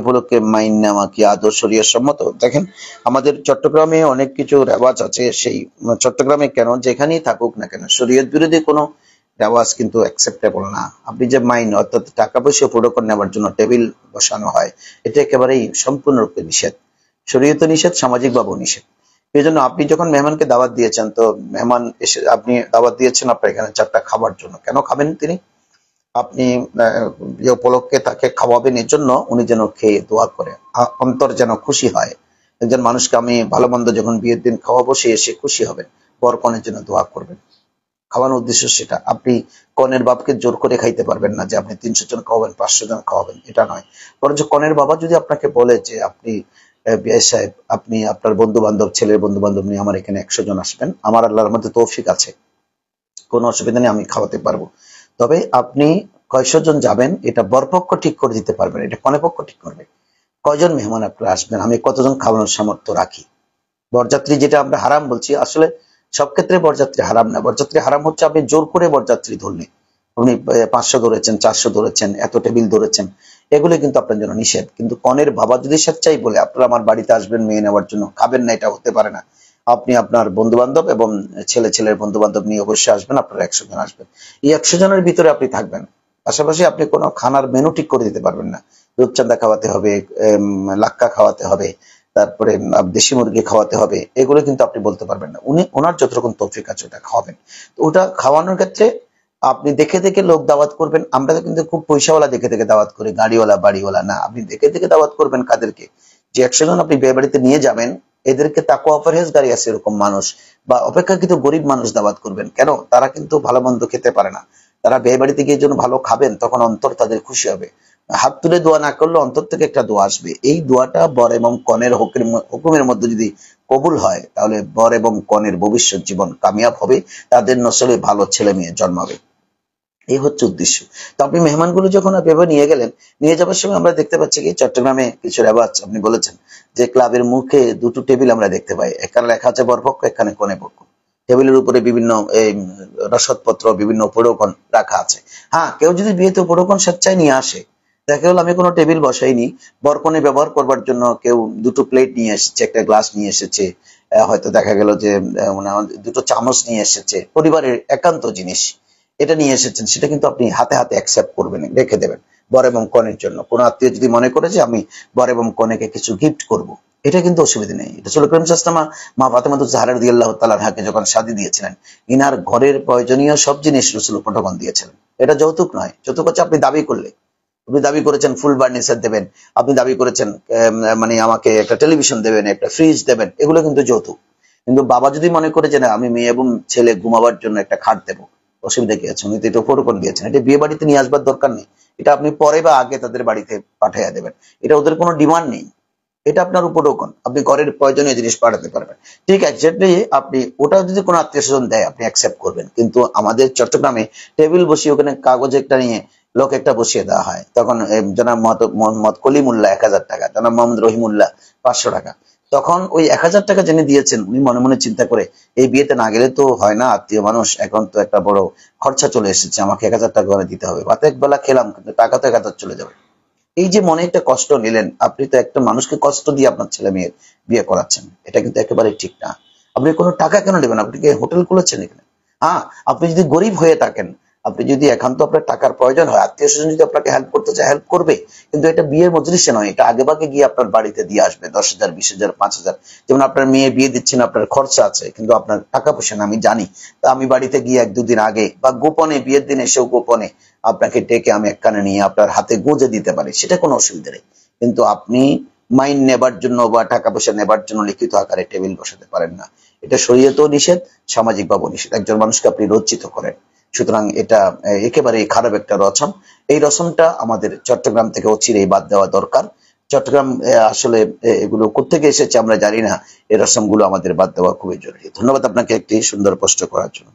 উপলক্ষে মাইন নেওয়া কি আদৌ শরীয়ত সম্মত? দেখেন, আমাদের চট্টগ্রামে অনেক কিছু রেওয়াজ আছে, সেই চট্টগ্রামে কেন যেখানেই থাকুক না কেন শরীয়ত বিরোধী কোনো রেওয়াজ কিন্তু অ্যাকসেপ্টেবল না। আপনি যে মাইন অর্থাৎ টাকা পয়সা প্রোটোকল নেওয়ার জন্য টেবিল বসানো হয়, এটা একেবারেই সম্পূর্ণরূপে নিষেধ। শরীয়ত নিষেধ, সামাজিকভাবেও নিষেধ। এই জন্য আপনি যখন মেহমানকে দাওয়াত দিয়েছেন, তো মেহমান এসে আপনি দাওয়াত দিয়েছেন আপনার এখানে 4টা খাবার জন্য, কেন খাবেন তিনি? আপনি যে উপলক্ষে তাকে খাওয়াবেন এর জন্য উনি যেন খেয়ে দোয়া করে, অন্তর যেন খুশি হয়। একজন মানুষকে আমি ভালো মন্দ যখন বিয়ের দিন খাওয়াবো, সে এসে খুশি হবেন, বর কনের জন্য দোয়া করবেন। খাওয়ানোর উদ্দেশ্য সেটা। আপনি কনের বাপকে জোর করে খাইতে পারবেন না যে আপনি 300 জন খাওয়াবেন, 500 জন খাওয়াবেন, এটা নয়। বরঞ্চ কনের বাবা যদি আপনাকে বলে যে আপনি বিআই সাহেব, আপনি আপনার বন্ধু বান্ধব, ছেলের বন্ধু বান্ধব নিয়ে আমার এখানে 100 জন আসবেন, আমার আল্লাহর মধ্যে তৌফিক আছে, কোনো অসুবিধা নেই, আমি খাওয়াতে পারবো। তবে আপনি কয়শো জন যাবেন এটা বরপক্ষ ঠিক করে দিতে পারবেন, এটা কনেপক্ষ ঠিক করবে। কয়জন মেহমান আপনারা আসবেন, আমি কতজন খাওয়ানোর সামর্থ্য রাখি। বরযাত্রী যেটা আমরা হারাম বলছি, আসলে সব ক্ষেত্রে বরযাত্রী হারাম না। বরযাত্রী হারাম হচ্ছে আপনি জোর করে বরযাত্রী ধরলে, আপনি 500 ধরেছেন, 400 ধরেছেন, এত টেবিল ধরেছেন, এগুলো কিন্তু আপনার জন্য নিষেধ। কিন্তু কনের বাবা যদি স্বেচ্ছাই বলে আপনারা আমার বাড়িতে আসবেন মেয়ে নেওয়ার জন্য, খাবেন না, এটা হতে পারে না। আপনি আপনার বন্ধু বান্ধব এবং ছেলের বন্ধু বান্ধব নিয়ে অবশ্যই আসবেন, আপনারা 100 জন আসবেন। এই 100 জনের ভিতরে আপনি থাকবেন। পাশাপাশি আপনি কোনো খানার মেনু ঠিক করে দিতে পারবেন না। রূপচাঁদা খাওয়াতে হবে, লাক্কা খাওয়াতে হবে, তারপরে দেশি মুরগি খাওয়াতে হবে, এগুলো কিন্তু আপনি বলতে পারবেন না। উনি ওনার যতরকম তৌফিক আছে ওটা খাওয়াবেন। তো ওটা খাওয়ানোর ক্ষেত্রে আপনি দেখে দেখে লোক দাওয়াত করবেন। আমরা কিন্তু খুব পয়সাওয়ালা দেখে দেখে দাওয়াত করি, গাড়িওয়ালা বাড়িওয়ালা না। আপনি দেখে দেখে দাওয়াত করবেন কাদেরকে, যে 100 জন আপনি বিয়ে বাড়িতে নিয়ে যাবেন, এদেরকে তাকওয়া পরহেজগারি আছে এরকম মানুষ বা অপেক্ষাকৃত গরিব মানুষ দাওয়াত করবেন। কেন? তারা কিন্তু ভালো মন্দ খেতে পারে না। তারা বিয়ে বাড়িতে গিয়ে যখন ভালো খাবেন, তখন অন্তর তাদের খুশি হবে। হাত তুলে দোয়া না করলে অন্তর থেকে একটা দোয়া আসবে। এই দোয়াটা বর এবং কনের হুকুমের মধ্যে যদি কবুল হয়, তাহলে বর এবং কনের ভবিষ্যৎ জীবন কামিয়াব হবে, তাদের নসলে ভালো ছেলে মেয়ে জন্মাবে। এই হচ্ছে উদ্দেশ্য। তো আপনি মেহমানগুলো যখন ভেবে নিয়ে গেলেন, নিয়ে যাওয়ার সময় আমরা দেখতে পাচ্ছি কি চট্টগ্রামে কিছু রেওয়াজ আপনি বলেছেন যে ক্লাবের মুখে 2টো টেবিল আমরা দেখতে পাই, এখানে লেখা আছে বরপক্ষ, এখানে কনে পক্ষ। টেবিলের উপরে বিভিন্ন রসদপত্র, বিভিন্ন উপঢৌকন রাখা আছে। হ্যাঁ, কেউ যদি বিয়েতে উপঢৌকন স্বেচ্ছায় নিয়ে আসে, দেখা গেল আমি কোনো টেবিল বসাইনি, বরকনে ব্যবহার করবার জন্য কেউ 2টো প্লেট নিয়ে এসেছে, একটা গ্লাস নিয়ে এসেছে, হয়তো দেখা গেল যে 2টো চামচ নিয়ে এসেছে, পরিবারের একান্ত জিনিস এটা নিয়ে এসেছেন, সেটা কিন্তু আপনি হাতে হাতে অ্যাকসেপ্ট করবেন, রেখে দেবেন বর এবং কনের জন্য। কোন আত্মীয় যদি মনে করে যে আমি বর এবং কনেকে কিছু গিফট করব, এটা কিন্তু অসুবিধা নেই। এটা রাসূল করিম সাল্লাল্লাহু আলাইহি ওয়াসাল্লাম মা ফাতেমা জাহরা রাদিয়াল্লাহু তাআলা আনহাকে যখন শাদী দিয়েছিলেন, ইনার ঘরের প্রয়োজনীয় সব জিনিস রাসূল উপঢৌকন দিয়েছিলেন। এটা যৌতুক নয়। যৌতুক হচ্ছে আপনি দাবি করলে, আপনি দাবি করেছেন ফুল ফার্নিচার দেবেন, আপনি দাবি করেছেন মানে আমাকে একটা টেলিভিশন দেবেন, একটা ফ্রিজ দেবেন, এগুলো কিন্তু যৌতুক। কিন্তু বাবা যদি মনে করে যে না, আমি মেয়ে এবং ছেলে ঘুমাবার জন্য একটা খাট দেবো, অসুবিধা কি আছে? উনি তো এটা উপঢৌকন দিয়েছেন, এটা বিয়ে বাড়িতে নিয়ে আসবার দরকার নেই। এটা আপনি পরে বা আগে তাদের বাড়িতে পাঠিয়ে দেবেন, এটা ওদের কোনো ডিমান্ড নেই। এটা আপনার উপঢৌকন, আপনি ঘরের প্রয়োজনীয় জিনিস পাঠাতে পারবেন। ঠিক আছে, আপনি ওটা যদি কোনো আত্মীয় স্বজন দেয়, আপনি অ্যাকসেপ্ট করবেন। কিন্তু আমাদের চট্টগ্রামে টেবিল বসিয়ে ওখানে কাগজ একটা নিয়ে লোক একটা বসিয়ে দেওয়া হয়, তখন জনাব মোহাম্মদ কলিমুল্লাহ 1000 টাকা, জনাব মোহাম্মদ রহিমুল্লাহ 500 টাকা। তখন ওই 1000 টাকা যিনি দিয়েছেন, উনি মনে মনে চিন্তা করে এই বিয়েতে না গেলে তো হয় না, আত্মীয় মানুষ, এখন তো একটা বড় খরচা চলে এসেছে, আমাকে 1000 টাকা করে দিতে হবে। রাতে একবেলা খেলাম, কিন্তু টাকা তো 1000 চলে যাবে। এই যে মনে একটা কষ্ট নিলেন, আপনি তো একটা মানুষকে কষ্ট দিয়ে আপনার ছেলে মেয়ের বিয়ে করাচ্ছেন, এটা কিন্তু একেবারে ঠিক না। আপনি কোনো টাকা কেন নেবেন? আপনি কি হোটেল খুলেছেন এখানে? হ্যাঁ, আপনি যদি গরিব হয়ে থাকেন, আপনি যদি একান্ত আপনার টাকার প্রয়োজন হয়, আত্মীয় স্বজন যদি আপনাকে হেল্প করতে চায়, হেল্প করবে। কিন্তু এটা বিয়ের মজলিসে নয়, এটা আগে ভাগে গিয়ে আপনার বাড়িতে দিয়ে আসবে 10,000, 20,000, 5,000। যেমন আপনার মেয়ে বিয়ে দিচ্ছেন, আপনার খরচা আছে, কিন্তু আপনার টাকা পয়সা না, আমি জানি। তা আমি বাড়িতে গিয়ে 1-2 দিন আগে বা গোপনে, বিয়ের দিন এসেও গোপনে আপনাকে ডেকে আমি একখানে নিয়ে আপনার হাতে গুঁজে দিতে পারি, সেটা কোনো অসুবিধা নেই। কিন্তু আপনি মাইন নেবার জন্য বা টাকা পয়সা নেবার জন্য লিখিত আকারে টেবিল বসাতে পারেন না। এটা শরীয়তেও নিষেধ, সামাজিক ভাবেও নিষেধ। একজন মানুষকে আপনি লজ্জিত করেন। সুতরাং এটা একেবারে খারাপ একটা রসম। এই রসমটা আমাদের চট্টগ্রাম থেকে অচিরেই বাদ দেওয়া দরকার। চট্টগ্রাম আসলে এগুলো কোত্থেকে এসেছে আমরা জানি না, এই রসমগুলো আমাদের বাদ দেওয়া খুবই জরুরি। ধন্যবাদ আপনাকে একটি সুন্দর প্রশ্ন করার জন্য।